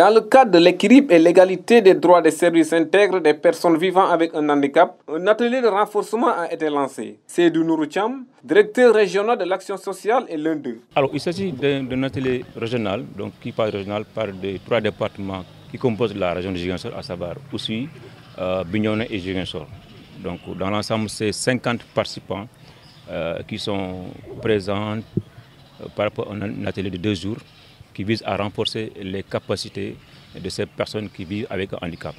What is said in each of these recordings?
Dans le cadre de l'équilibre et l'égalité des droits des services intègres des personnes vivant avec un handicap, un atelier de renforcement a été lancé. Seydou Nourou Thiam, directeur régional de l'action sociale, est l'un d'eux. Alors, il s'agit d'un atelier régional, donc qui parle régional par des 3 départements qui composent la région de Ziguinchor, à savoir Oussouye, Bignona et Ziguinchor. Donc, dans l'ensemble, c'est 50 participants qui sont présents par rapport à un atelier de 2 jours qui vise à renforcer les capacités de ces personnes qui vivent avec un handicap.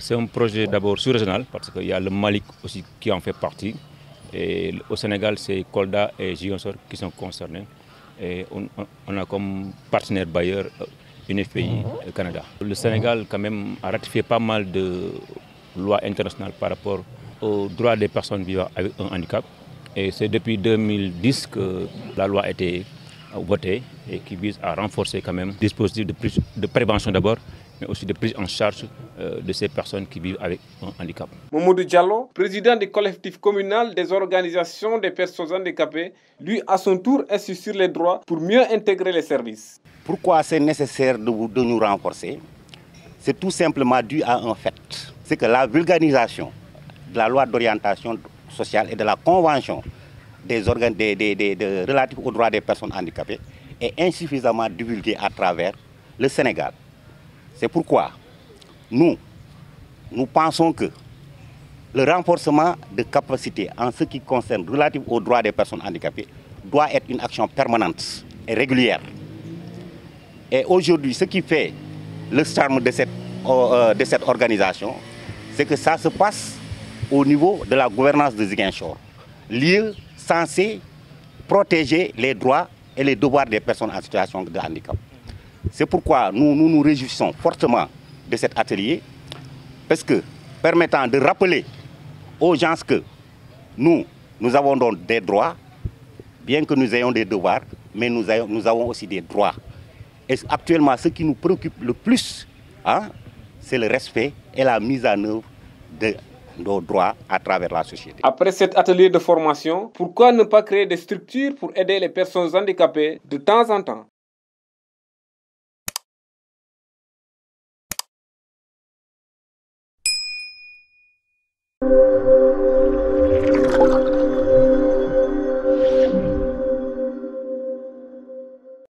C'est un projet d'abord sous-régional parce qu'il y a le Mali aussi qui en fait partie. Et au Sénégal, c'est Kolda et Ziguinchor qui sont concernés. Et on a comme partenaire bailleur UNFPI Canada. Le Sénégal quand même a ratifié pas mal de lois internationales par rapport aux droits des personnes vivant avec un handicap. Et c'est depuis 2010 que la loi a été votée et qui vise à renforcer quand même le dispositif de prévention d'abord, mais aussi de prise en charge de ces personnes qui vivent avec un handicap. Mamadou Diallo, président du collectif communal des organisations des personnes handicapées, lui à son tour insiste sur les droits pour mieux intégrer les services. Pourquoi c'est nécessaire de nous renforcer? C'est tout simplement dû à un fait. C'est que la vulgarisation de la loi d'orientation sociale et de la convention relative aux droits des personnes handicapées est insuffisamment divulguée à travers le Sénégal. C'est pourquoi nous pensons que le renforcement de capacités en ce qui concerne relatif aux droits des personnes handicapées doit être une action permanente et régulière. Et aujourd'hui, ce qui fait le charme de cette organisation, c'est que ça se passe au niveau de la gouvernance de Ziguinchor, lieu censé protéger les droits et les devoirs des personnes en situation de handicap. C'est pourquoi nous nous réjouissons fortement de cet atelier, parce que permettant de rappeler aux gens que nous avons donc des droits, bien que nous ayons des devoirs, mais nous avons aussi des droits. Et actuellement, ce qui nous préoccupe le plus, c'est le respect et la mise en œuvre de nos droits à travers la société. Après cet atelier de formation, pourquoi ne pas créer des structures pour aider les personnes handicapées de temps en temps?